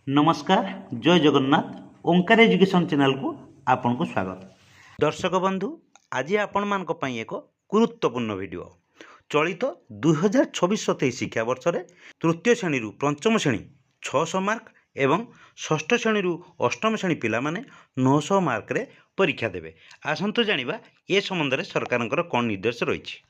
नमस्कार जय जगन्नाथ ओंकार education channel को आपन को स्वागत। दर्शक बंधु आज आपण मानक पई एक गुरुत्वपूर्ण वीडियो चलित 2026-27 शिक्षा वर्ष रे तृतीय श्रेणी रु पंचम श्रेणी 600 मार्क एवं षष्ठ श्रेणी रु अष्टम श्रेणी पिला माने 900 मार्क रे परीक्षा देबे। आसंतु जानिबा ए संबंध रे सरकारनकर कोन निर्देश रहिछि।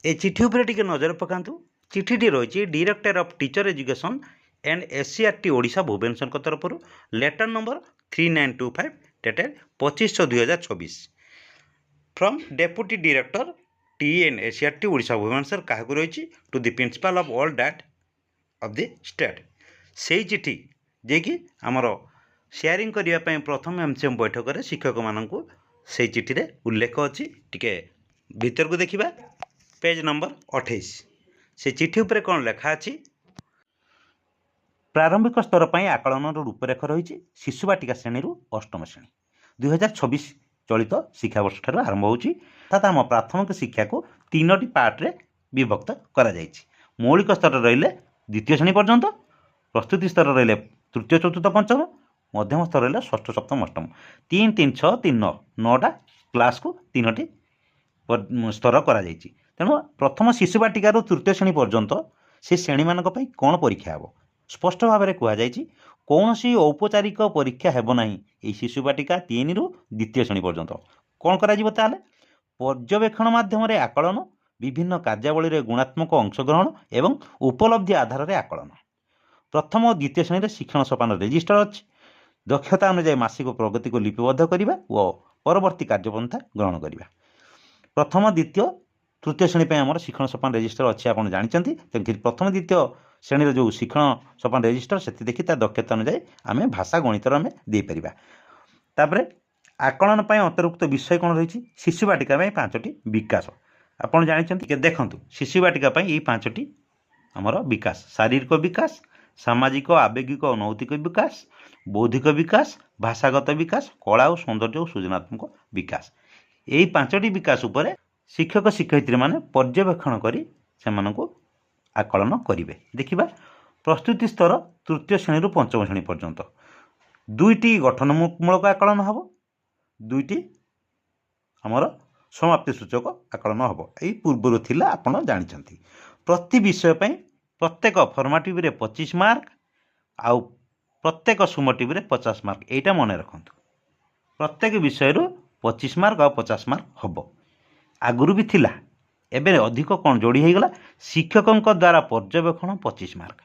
ए चिठी उपरे टिके नजर पकांतु। चिठीटी रहिछि director of teacher education and SCERT Odisha Bhubaneswar तरफ letter number 3925 dated 25/6/2024 from deputy director T and SCERT Odisha Bhubaneswar क्या रही to the principal of all that of the state. से चिठी जे कि आमर शेयरिंग करने प्रथम एमसीएम बैठक में शिक्षक मानू से चिठी रे उल्लेख अच्छी टिके भीतर को देखा पेज नंबर 28 से चिठी उपरे कौन लेखा अच्छी। प्रारंभिक स्तर पर आकलन रूपरेख रही शिशु बाटिका श्रेणी अष्टम श्रेणी 2026 चलित शिक्षा वर्ष ठार आरंभ होती अर्थात आम प्राथमिक शिक्षा को 3टी पार्ट्रे विभक्त करा जायछि। मौलिक स्तर रही द्वितीय श्रेणी पर्यंत, प्रस्तुति स्तर रही तृतीय चतुर्थ पंचम, मध्यम स्तर रही षष्ठ सप्तम अष्टम 3 3 6 3 9 9टा क्लास को 3टी स्तर करा जायछि। तेणु प्रथम शिशु बाटिका तृतीय श्रेणी पर्यंत से श्रेणी मान कौन परीक्षा हे स्पष्ट भाव में कहुई कौन सी औपचारिक परीक्षा हेब ना शिशु बाटिका 3 रु द्वितीय श्रेणी पर्यंत कौन करा पर्यवेक्षण माध्यम आकलन विभिन्न कार्यावली गुणात्मक अंशग्रहण एवं उपलब्धि आधार में आकलन। प्रथम और द्वितीय श्रेणी शिक्षण सोपान रेजिस्टर अच्छी दक्षता अनुसार मासिक प्रगति को लिपिबद्ध करने और परवर्ती कार्यपंथा ग्रहण करने। प्रथम द्वितीय तृतीय श्रेणी पर आम शिक्षण सोपान रेजिस्टर अच्छी आप जानते प्रथम द्वितीय श्रेणी जो शिक्षण सोपान रेजिस्टर से देखी दक्षता अनुसार आम भाषा गणित आम देपर। तापर आकलन पर अंतर्भुक्त विषय कौन रही शिशु बाटिका 5टी विकास आपड़ जानते देखूँ शिशु बाटिका ये 5टी आमर विकास शारीरिक विकास सामाजिक आवेगिक और नैतिक विकास बौद्धिक विकास भाषागत विकास कला और सौंदर्य और सृजनात्मक विकास यही 5टी विकास उपर शिक्षक शिक्षयित्री माने पर्यवेक्षण करी सेमानंको आकलन करिवे। देखिबा प्रस्तुति स्तर तृतीय श्रेणी रु पंचम श्रेणी पर्यंत 2टी गठनमूलक आकलन हबो 2टी आमर समाप्ति सूचक आकलन हबो। एई पूर्वरु थिला आपण जानिछंती प्रति विषय पई प्रत्येक फॉर्मेटिव रे 25 मार्क आउ प्रत्येक सुमेटिव रे 50 मार्क एटा मने रखंतु। प्रत्येक विषय रु 25 मार्क आउ 50 मार्क हबो। आगुरु भी थिला एबे अधिक कौन जोड़ी होगला शिक्षकों द्वारा पर्यवेक्षण 25 मार्क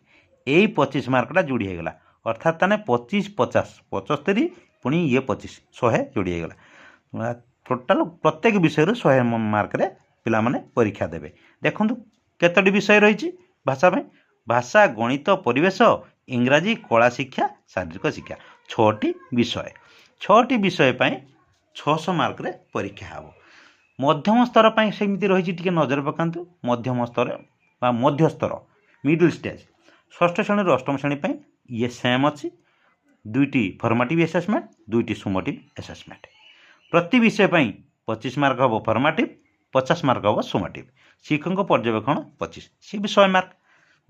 यही 25 मार्कटा जोड़ी होगला अर्थात ताने 25 50 75 पुणी ये 25 100 जोड़ी होगला टोटाल प्रत्येक विषय 100 मार्क रे पिला माने परीक्षा देबे। देखंतु केतोटी विषय रही भाषा में भाषा गणित परिवेश इंग्राजी कला शिक्षा शारीरिक शिक्षा 6टी विषय 6टी विषय पर 600 मार्क रे परीक्षा हेबो। मध्यम स्तर पर सेमती रही नजर पकातु मध्यम स्तर बा मध्य स्तर मिडिल स्टेज षष्ठ श्रेणी अष्टम श्रेणी पर ये सेम अच्छी 2टी फॉर्मेटिव एसेसमेंट 2टी सुमेटिव एसेसमेंट प्रति विषय पर 25 मार्क हम फॉर्मेटिव 50 मार्क हम सुमेटिव शिक्षक पर्यवेक्षण 25 सी भी 100 मार्क।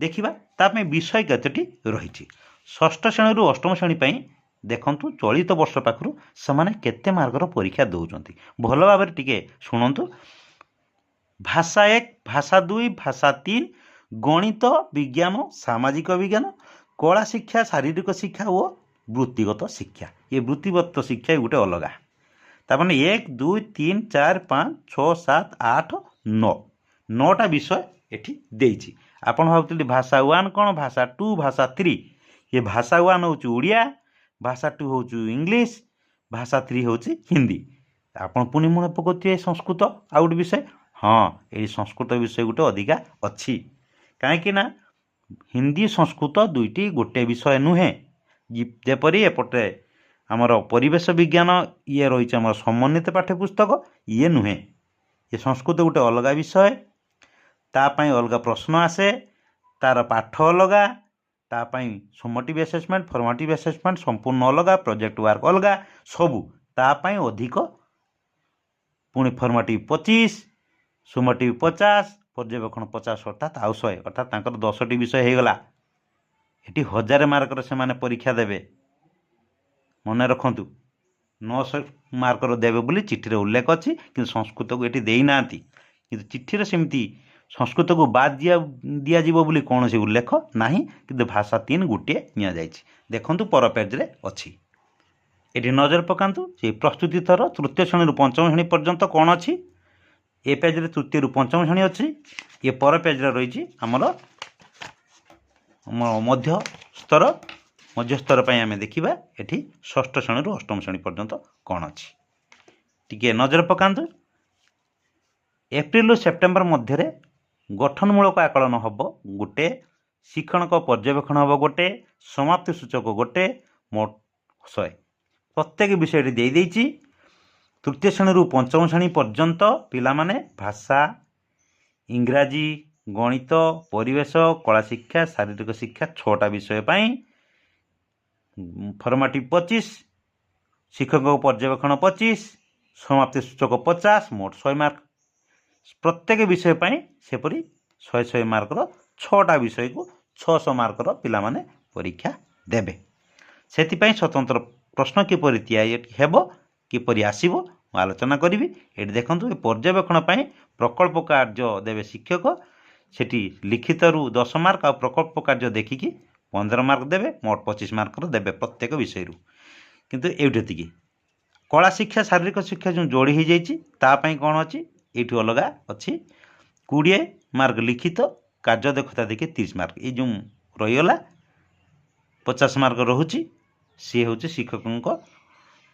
देखा ताप विषय केतोटी रही षष्ठ श्रेणी रु अष्टम श्रेणी पर देखंतु चलित वर्ष पाखरु समाने केते मार्कर परीक्षा दउचंती भल भाव टिके शुणंतु। भाषा 1 भाषा 2 भाषा 3 गणित विज्ञान सामाजिक विज्ञान कला शिक्षा शारीरिक शिक्षा और वृत्तिगत शिक्षा ये वृत्तिगत शिक्षा गोटे अलग तार 1 2 3 4 5 6 7 8 9 9टा विषय एठी देइछि। आपण भाबुतली भाषा 1 कौन भाषा 2 भाषा 3 ये भाषा 1 होची उड़िया भाषा 2 हूँ इंग्लीश भाषा 3 हूँ हिंदी आपन पुणी मन पकड़े संस्कृत आ गोटे विषय हाँ ये संस्कृत विषय गोटे अधिका अच्छी कहीं हिंदी संस्कृत 2टी गोटे विषय नुहे जेपरी एपटे आमर परिवेश विज्ञान ये रही आम समन्वित पाठ्यपुस्तक ये नुहे ये संस्कृत गोटे अलग विषय तापाई अलग प्रश्न आसे तार पाठ अलग तापाई सुमेटिव एसेसमेंट फॉर्मेटिव एसेसमेंट संपूर्ण अलग प्रोजेक्ट वर्क अलग सबू तापाई अधिक पुणी फॉर्मेटिव 25 सुमेटिव 50 पर्यवेक्षण 50 अर्थात आउ 100 अर्थात 10टी विषय होगला ଏଠି 1000 ମାର୍କର ସେମାନେ ପରୀକ୍ଷା ଦେବେ। ମନେ ରଖନ୍ତୁ 900 ମାର୍କର ଦେବେ ବୋଲି ଚିଠିରେ ଉଲ୍ଲେଖ ଅଛି, କିନ୍ତୁ ସଂସ୍କୃତକୁ ଏଠି ଦେଇନାହାନ୍ତି। କିନ୍ତୁ ଚିଠିରେ ସେମିତି ସଂସ୍କୃତକୁ ବାଦ୍ ଦିଆଯିବ ବୋଲି କୌଣସି ଉଲ୍ଲେଖ ନାହିଁ, କିନ୍ତୁ ଭାଷା 3 ଗୋଟିଏ ନିଆଯାଇଛି। ଦେଖନ୍ତୁ ପର ପେଜ୍ରେ ଅଛି। ଏଠି ନଜର ପକାନ୍ତୁ ଯେ ପ୍ରସ୍ତୁତି ଥର ତୃତୀୟ ଶ୍ରେଣୀରୁ ପଞ୍ଚମ ଶ୍ରେଣୀ ପର୍ଯ୍ୟନ୍ତ କ'ଣ ଅଛି। ଏ ପେଜ୍ରେ ତୃତୀୟରୁ ପଞ୍ଚମ ଶ୍ରେଣୀ ଅଛି। ଏ ପର ପେଜ୍ରେ ରହିଛି ଆମର ମଧ୍ୟସ୍ତର ପାଇଁ ଆମେ ଦେଖିବା ଏଠି ଷଷ୍ଠ ଶ୍ରେଣୀରୁ ଅଷ୍ଟମ ଶ୍ରେଣୀ ପର୍ଯ୍ୟନ୍ତ କ'ଣ ଅଛି। ଟିକିଏ ନଜର ପକାନ୍ତୁ। ଏପ୍ରିଲରୁ ସେପ୍ଟେମ୍ବର ମଧ୍ୟରେ ଗଠନମୂଳକ ଆକଳନ ହେବ ଗୋଟେ, ଶିକ୍ଷଣଙ୍କ ପର୍ଯ୍ୟବେକ୍ଷଣ ହେବ ଗୋଟେ, ସମାପ୍ତି ସୂଚକ ଗୋଟେ, ମୋଟ 100। ପ୍ରତ୍ୟେକ ବିଷୟଟି ଦେଇଦେଇଛି। ତୃତୀୟ ଶ୍ରେଣୀରୁ ପଞ୍ଚମ ଶ୍ରେଣୀ ପର୍ଯ୍ୟନ୍ତ ପିଲାମାନେ ଭାଷା, ଇଂରାଜୀ, ଗଣିତ, ପରିବେଶ, କଳା ଶିକ୍ଷା, ଶାରୀରିକ ଶିକ୍ଷା 6ଟା ବିଷୟ ପାଇଁ ଫର୍ମାଟିଭ୍ 25, ଶିକ୍ଷକଙ୍କ ପର୍ଯ୍ୟବେକ୍ଷଣ 25, ସମାପ୍ତି ସୂଚକ 50, ମୋଟ 100 ମାର୍କ। ପ୍ରତ୍ୟେକ ବିଷୟ ପାଇଁ ସେପରି 100 ମାର୍କର 6ଟା ବିଷୟକୁ 600 ମାର୍କର ପିଲାମାନେ ପରୀକ୍ଷା ଦେବେ। ସେଥିପାଇଁ ସ୍ୱତନ୍ତ୍ର ପ୍ରଶ୍ନ କିପରି ତିଆରି ହେବ, କିପରି ଆସିବ ମୁଁ ଆଲୋଚନା କରିବି। ଏଠି ଦେଖନ୍ତୁ ଏ ପର୍ଯ୍ୟବେକ୍ଷଣ ପାଇଁ ପ୍ରକଳ୍ପ କାର୍ଯ୍ୟ ଦେବେ ଶିକ୍ଷକ। ସେଠି ଲିଖିତରୁ 10 ମାର୍କ ଆଉ ପ୍ରକଳ୍ପ କାର୍ଯ୍ୟ ଦେଖିକି 15 ମାର୍କ ଦେବେ, ମୋଟ 25 ମାର୍କର ଦେବେ ପ୍ରତ୍ୟେକ ବିଷୟରୁ। କିନ୍ତୁ ଏଇଠି ଏତିକି। କଳା ଶିକ୍ଷା, ଶାରୀରିକ ଶିକ୍ଷା ଯେଉଁ ଯୋଡ଼ି ହୋଇଯାଇଛି ତା ପାଇଁ କ'ଣ ଅଛି, ଏଇଠି ଅଲଗା ଅଛି। 20 ମାର୍କ ଲିଖିତ, କାର୍ଯ୍ୟ ଦକ୍ଷତା ଦେଖି 30 ମାର୍କ। ଏଇ ଯେଉଁ ରହିଗଲା 50 ମାର୍କ ରହୁଛି, ସିଏ ହେଉଛି ଶିକ୍ଷକଙ୍କ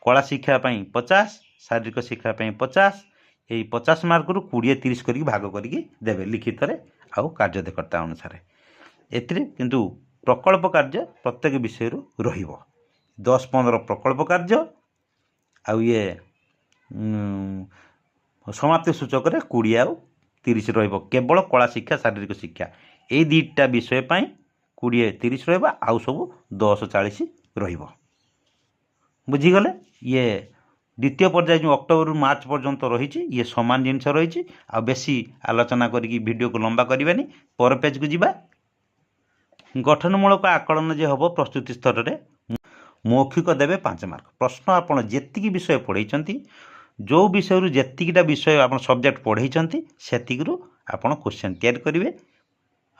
କଳା ଶିକ୍ଷା ପାଇଁ 50, ଶାରୀରିକ ଶିକ୍ଷା ପାଇଁ 50। ଏଇ 50 ମାର୍କରୁ 20-30 କରିକି ଭାଗ କରିକି ଦେବେ ଲିଖିତରେ ଆଉ କାର୍ଯ୍ୟ ଦକ୍ଷତା ଅନୁସାରେ। ଏଥିରେ କିନ୍ତୁ ପ୍ରକଳ୍ପ କାର୍ଯ୍ୟ ପ୍ରତ୍ୟେକ ବିଷୟରୁ ରହିବ। 10-15 ପ୍ରକଳ୍ପ କାର୍ଯ୍ୟ ଆଉ ଇଏ ସମାପ୍ତି ସୂଚକରେ 20 ଆଉ 30 ରହିବ। କେବଳ କଳା ଶିକ୍ଷା, ଶାରୀରିକ ଶିକ୍ଷା ଏଇ ଦୁଇଟା ବିଷୟ ପାଇଁ 20-30 ରହିବ, ଆଉ ସବୁ 10-40 ରହିବ। ବୁଝିଗଲେ? ଇଏ ଦ୍ୱିତୀୟ ପର୍ଯ୍ୟାୟ ଯେଉଁ ଅକ୍ଟୋବରରୁ ମାର୍ଚ୍ଚ ପର୍ଯ୍ୟନ୍ତ ରହିଛି, ଇଏ ସମାନ ଜିନିଷ ରହିଛି। ଆଉ ବେଶୀ ଆଲୋଚନା କରିକି ଭିଡ଼ିଓକୁ ଲମ୍ବା କରିବାନି, ପର ପେଜ୍କୁ ଯିବା। ଗଠନମୂଳକ ଆକଳନ ଯେ ହେବ ପ୍ରସ୍ତୁତି ସ୍ତରରେ ମୌଖିକ ଦେବେ 5 ମାର୍କ। ପ୍ରଶ୍ନ ଆପଣ ଯେତିକି ବିଷୟ ପଢ଼େଇଛନ୍ତି, ଯେଉଁ ବିଷୟରୁ ଯେତିକିଟା ବିଷୟ ଆପଣ ସବଜେକ୍ଟ ପଢ଼େଇଛନ୍ତି ସେତିକିରୁ ଆପଣ କୋଶ୍ଚିନ୍ ତିଆରି କରିବେ।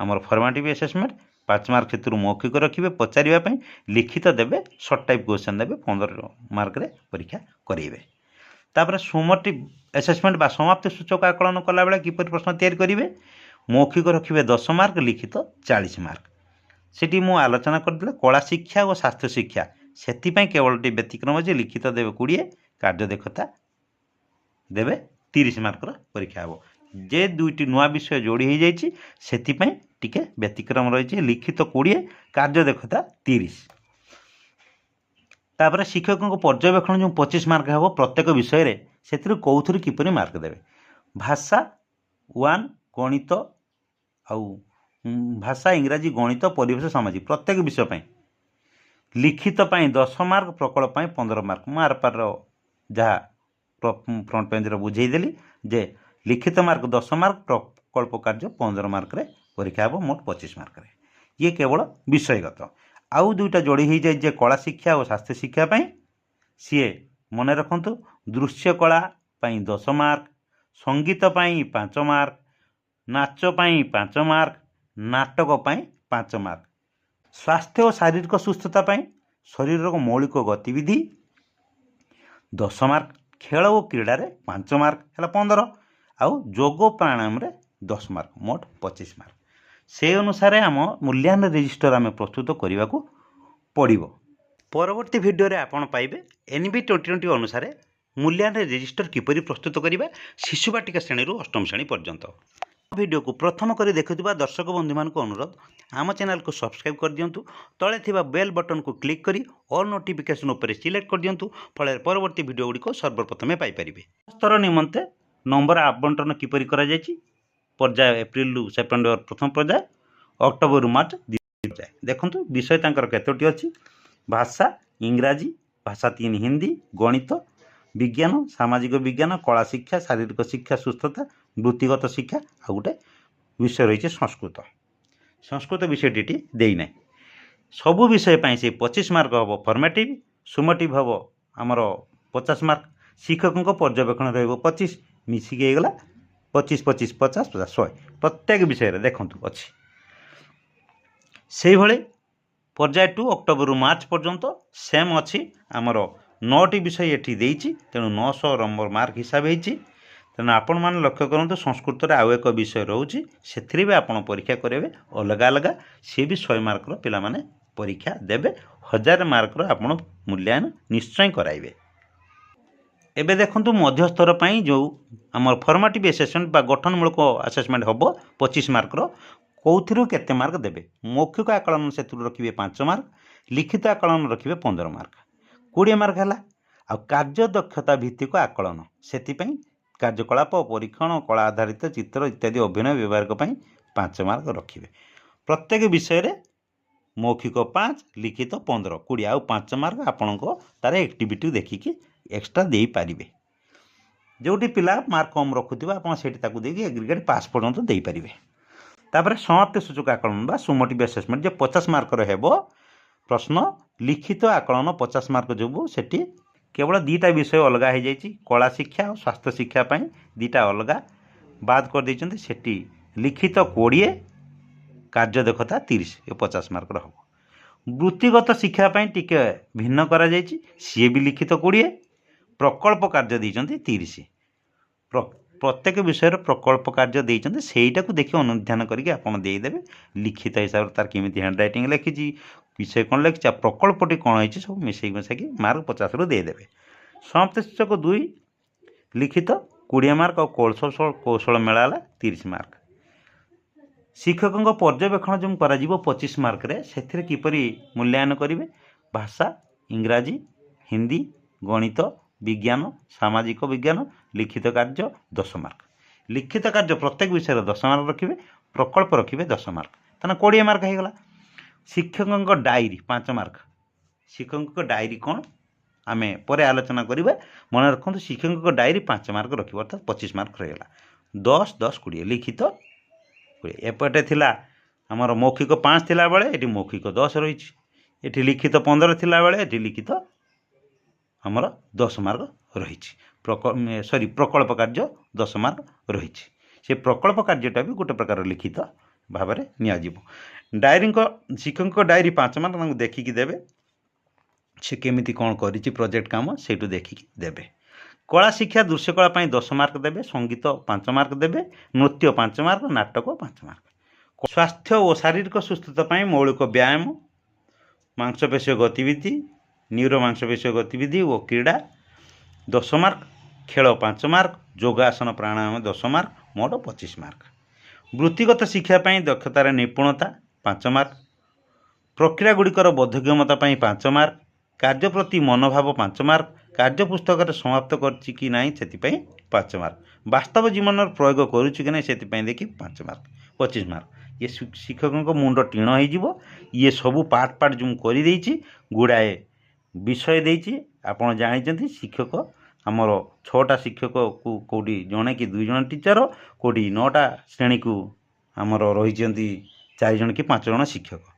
ଆମର ଫର୍ମାଟିଭ୍ ଆସେସମେଣ୍ଟ 5 ମାର୍କ ସେଥିରୁ ମୌଖିକ ରଖିବେ ପଚାରିବା ପାଇଁ, ଲିଖିତ ଦେବେ, ସର୍ଟ ଟାଇପ୍ କୋଶ୍ଚିନ୍ ଦେବେ, 15 ମାର୍କରେ ପରୀକ୍ଷା କରାଇବେ। ତାପରେ ସୁମଟିଭ୍ ଆସେସମେଣ୍ଟ ବା ସମାପ୍ତି ସୂଚକ ଆକଳନ କଲାବେଳେ କିପରି ପ୍ରଶ୍ନ ତିଆରି କରିବେ, ମୌଖିକ ରଖିବେ 10 ମାର୍କ, ଲିଖିତ 40 ମାର୍କ। ସେଠି ମୁଁ ଆଲୋଚନା କରିଦେଲେ କଳା ଶିକ୍ଷା ଓ ସ୍ୱାସ୍ଥ୍ୟ ଶିକ୍ଷା, ସେଥିପାଇଁ କେବଳଟି ବ୍ୟତିକ୍ରମ ଯେ ଲିଖିତ ଦେବେ 20, କାର୍ଯ୍ୟ ଦକ୍ଷତା ଦେବେ 30 ମାର୍କର ପରୀକ୍ଷା ହେବ। ଯେ ଦୁଇଟି ନୂଆ ବିଷୟ ଯୋଡ଼ି ହୋଇଯାଇଛି ସେଥିପାଇଁ ଟିକେ ବ୍ୟତିକ୍ରମ ରହିଛି, ଲିଖିତ 20, କାର୍ଯ୍ୟ ଦକ୍ଷତା 30। ତାପରେ ଶିକ୍ଷକଙ୍କ ପର୍ଯ୍ୟବେକ୍ଷଣ ଯେଉଁ 25 ମାର୍କ ହେବ ପ୍ରତ୍ୟେକ ବିଷୟରେ, ସେଥିରୁ କେଉଁଥିରୁ କିପରି ମାର୍କ ଦେବେ। ଭାଷା 1, ଗଣିତ ଆଉ ଭାଷା, ଇଂରାଜୀ, ଗଣିତ, ପରିବେଶ, ସାମାଜିକ ପ୍ରତ୍ୟେକ ବିଷୟ ପାଇଁ। ଲିଖିତ ପାଇଁ 10 ମାର୍କ, ପ୍ରକଳ୍ପ ପାଇଁ 15 ମାର୍କ। ମୁଁ ଆରପାର ଯାହା ଫ୍ରଣ୍ଟ ପେଜ୍ରେ ବୁଝେଇଦେଲି ଯେ ଲିଖିତ ମାର୍କ 10 ମାର୍କ, ପ୍ରକଳ୍ପ କାର୍ଯ୍ୟ 15 ମାର୍କରେ ପରୀକ୍ଷା ହେବ, ମୋଟ 25 ମାର୍କରେ। ଇଏ କେବଳ ବିଷୟଗତ। ଆଉ ଦୁଇଟା ଯୋଡ଼ି ହୋଇଯାଏ ଯେ କଳା ଶିକ୍ଷା ଓ ସ୍ୱାସ୍ଥ୍ୟ ଶିକ୍ଷା ପାଇଁ, ସିଏ ମନେ ରଖନ୍ତୁ ଦୃଶ୍ୟ କଳା ପାଇଁ 10 ମାର୍କ, ସଙ୍ଗୀତ ପାଇଁ 5 ମାର୍କ, ନାଚ ପାଇଁ 5 ମାର୍କ, ନାଟକ ପାଇଁ 5 ମାର୍କ। ସ୍ୱାସ୍ଥ୍ୟ ଓ ଶାରୀରିକ ସୁସ୍ଥତା ପାଇଁ ଶରୀରର ମୌଳିକ ଗତିବିଧି 10 ମାର୍କ, ଖେଳ ଓ କ୍ରୀଡ଼ାରେ 5 ମାର୍କ ହେଲା 15, ଆଉ ଯୋଗ ପ୍ରାଣାୟାମରେ 10 ମାର୍କ, ମୋଟ 25 ମାର୍କ। ସେ ଅନୁସାରେ ଆମ ମୂଲ୍ୟାୟନ ରେଜିଷ୍ଟର ଆମେ ପ୍ରସ୍ତୁତ କରିବାକୁ ପଡ଼ିବ। ପରବର୍ତ୍ତୀ ଭିଡ଼ିଓରେ ଆପଣ ପାଇବେ NB 2020 ଅନୁସାରେ ମୂଲ୍ୟାୟନ ରେଜିଷ୍ଟର କିପରି ପ୍ରସ୍ତୁତ କରିବା ଶିଶୁ ବାଟିକା ଶ୍ରେଣୀରୁ ଅଷ୍ଟମ ଶ୍ରେଣୀ ପର୍ଯ୍ୟନ୍ତ। ଭିଡ଼ିଓକୁ ପ୍ରଥମ କରି ଦେଖୁଥିବା ଦର୍ଶକ ବନ୍ଧୁମାନଙ୍କୁ ଅନୁରୋଧ, ଆମ ଚ୍ୟାନେଲକୁ ସବସ୍କ୍ରାଇବ୍ କରିଦିଅନ୍ତୁ। ତଳେ ଥିବା ବେଲ୍ ବଟନକୁ କ୍ଲିକ୍ କରି ଅଲ୍ ନୋଟିଫିକେସନ୍ ଉପରେ ସିଲେକ୍ଟ କରିଦିଅନ୍ତୁ, ଫଳରେ ପରବର୍ତ୍ତୀ ଭିଡ଼ିଓ ଗୁଡ଼ିକ ସର୍ବପ୍ରଥମେ ପାଇପାରିବେ। ସ୍ତର ନିମନ୍ତେ ନମ୍ବର ଆବଣ୍ଟନ କିପରି କରାଯାଇଛି, ପର୍ଯ୍ୟାୟ ଏପ୍ରିଲରୁ ସେପ୍ଟେମ୍ବର ପ୍ରଥମ ପର୍ଯ୍ୟାୟ, ଅକ୍ଟୋବରରୁ ମାର୍ଚ୍ଚ ଦ୍ୱିତୀୟ ପର୍ଯ୍ୟାୟ। ଦେଖନ୍ତୁ ବିଷୟ ତାଙ୍କର କେତୋଟି ଅଛି। ଭାଷା, ଇଂରାଜୀ, ଭାଷା 3 ହିନ୍ଦୀ, ଗଣିତ, ବିଜ୍ଞାନ, ସାମାଜିକ ବିଜ୍ଞାନ, କଳା ଶିକ୍ଷା, ଶାରୀରିକ ଶିକ୍ଷା, ସୁସ୍ଥତା, ବୃତ୍ତିଗତ ଶିକ୍ଷା, ଆଉ ଗୋଟେ ବିଷୟ ରହିଛି ସଂସ୍କୃତ। ସଂସ୍କୃତ ବିଷୟଟି ଦେଇନାହିଁ। सबु विषय से 25 मार्क हम फर्मेटिव सुमेटिव हम आमर 50 मार्क शिक्षकों पर्यवेक्षण रही मिसिक गला 25 25 50 50 100 प्रत्येक विषय देखूँ अच्छी से भाई पर्याय 2 अक्टोबर रु मार्च पर्यंत सेम अच्छी आमर 9टी विषय ये देती तेणु 900 नंबर मार्क हिसाब होती तेणु आपण मैंने लक्ष्य करूँ संस्कृत आउ एक विषय रोचे से भी आप परीक्षा करेंगे अलग अलग सी भी 100 मार्कर पिला माने परीक्षा देवे 1000 मार्कर आप मूल्यांकन निश्चय कराइबे। एबे देखंतु मध्यस्तर जो आम फर्मेटिव एसेसमेंट गठनमूलक आसेसमेंट हम 25 मार्कर कौथिरु केते मार्क देवे मौखिक आकलन से रखिए 5 मार्क लिखित आकलन रखिए 15 मार्क 20 मार्क है आ कार्य दक्षता भित्तिक आकलन से कार्यकलाप परीक्षण कला आधारित चित्र इत्यादि अभिनय व्यवहार 5 मार्क रखिए प्रत्येक विषय रे मौखिक 5 लिखित 15 20 आउ 5 मार्क आपण तार एक्टिविटी देखिकी एक्स्ट्रा दे पारिबे जोटी पिला मार्क कम रखुथिबा आपण सेठी ताकू देकी एग्रीगेट पास पर्यंत दे पारिबे। तापर समाप्ति सूचक आकलन बा सुमेटिव असेसमेंट जो 50 मार्क हेबो प्रश्न लिखित आकलन 50 मार्क जो सेठी केवल 2टा विषय अलग हो जाइए कला शिक्षा और स्वास्थ्य शिक्षा 2टा अलग बाद कर देइछन्ति सेठी लिखित 20 कार्य दक्षता 30 ये 50 मार्क हम वृत्तिगत शिक्षा टिके भिन्न करा जाइछि सी भी लिखित 20 प्रकल्प कार्य देइछन्ति 30 प्रत्येक विषय प्रकल्प कार्य देइछन्ति सेटा को देखि अनुध्यान करके आपण देदेवे लिखित हिसाब तार केमिति हैंड राइटिंग लिखिछि विषय कौन लिखी प्रकल्पटी कौन है सब मिसई मिसाई मार्क 50 रु देदेवे। समाप्ति सूचक 2 लिखित 20 मार्क और कौशल मेलाला 30 मार्क शिक्षकों पर्यवेक्षण जो कर 25 मार्क से किपरि मूल्यांकन करेंगे भाषा इंग्राजी हिंदी गणित विज्ञान सामाजिक विज्ञान लिखित कार्य 10 मार्क लिखित कार्य प्रत्येक विषय 10 मार्क रखिए प्रकल्प रखिए 10 मार्क तेना 20 मार्क होगला। शिक्षकों डायरी 5 मार्क शिक्षकों डायरी कौन आम पर आलोचना करवा मन रखु शिक्षकों डायरी 5 मार्क रखिए अर्थात 25 मार्क रहीगला 10 10 20 लिखित 20 एपटे थिला आमर मौखिक 5 थिला बेले एटी मौखिक 10 रही एटी लिखित 15 थिला बेले एटी लिखित आमर 10 मार्क रही प्रकल्प कार्य 10 मार्क रही से प्रकल्प कार्यटा भी गोटे प्रकार लिखित भाव में नियाजिबो। डायरी शिक्षकों डायरी 5 मार्क देखिकी देवे से केमिति कौन करिछि प्रोजेक्ट काम सेटू देखिकी देवे। कला शिक्षा दृश्यकला 10 मार्क देवे संगीत 5 मार्क देवे नृत्य 5 मार्क नाटक 5 मार्क स्वास्थ्य और शारीरिक सुस्थता मौलिक व्यायाम मांसपेशी गतिविधि न्यूरो मांसपेशी गतिविधि और क्रीड़ा 10 मार्क खेल 5 मार्क योगासन प्राणायाम 10 मार्क मोट 25 मार्क वृत्तिगत शिक्षा दक्षतार निपुणता 5 मार्क प्रक्रिया गुड़िकर बोधगम्यता 5 मार्क कार्य प्रति मनोभाव 5 मार्क कार्य पुस्तक समाप्त करछि कि नहीं से 5 मार्क वास्तव जीवन प्रयोग करुछि कि नहीं से देखि 5 मार्क 25 मार्क ये शिक्षकों मुंड टीण हो ये सबू पार्ट पार्ट जो कर गुड़ाए विषय देछि आपण जानी शिक्षक आमर 6टा शिक्षक को कौटी जड़े कि 2 जन टीचर कौटी 9टा श्रेणी को आमर रही 4 जन कि 5 जन शिक्षक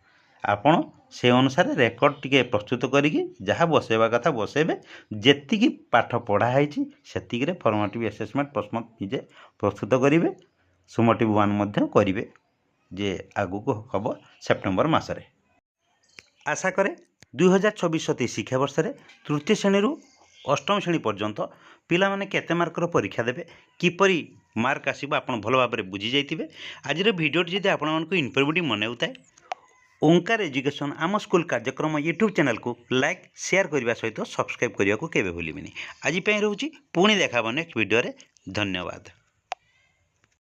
आपण से अनुसार रेकर्ड टिके प्रस्तुत करिकी जहाँ बसेबा कथा बसेबे जेतिकी पाठ पढ़ाई से फॉर्मेटिव असेसमेंट प्रश्न निजे प्रस्तुत करेंगे सुमेटिव 1 मध्य करेंगे जे आगु को हम सेप्टेम्बर मासरे आशा करे 2024-27 शिक्षावर्ष में तृतीय श्रेणी अष्टम श्रेणी पर्यंत पिला माने केते मार्कर परीक्षा देवे किपरि मार्क आसीबो आपण भल भाव में बुझी जाइथिबे। आज भिडियोटी जदि आपण मानकु इनफॉर्मेटिव मनाउताए ओंकार एजुकेशन आम स्कूल कार्यक्रम यूट्यूब चैनल को लाइक शेयर करने सहित सब्सक्राइब करने को केबे भूलिबिनी। आज रोची पुणी देखा नेक्स्ट वीडियो रे। धन्यवाद।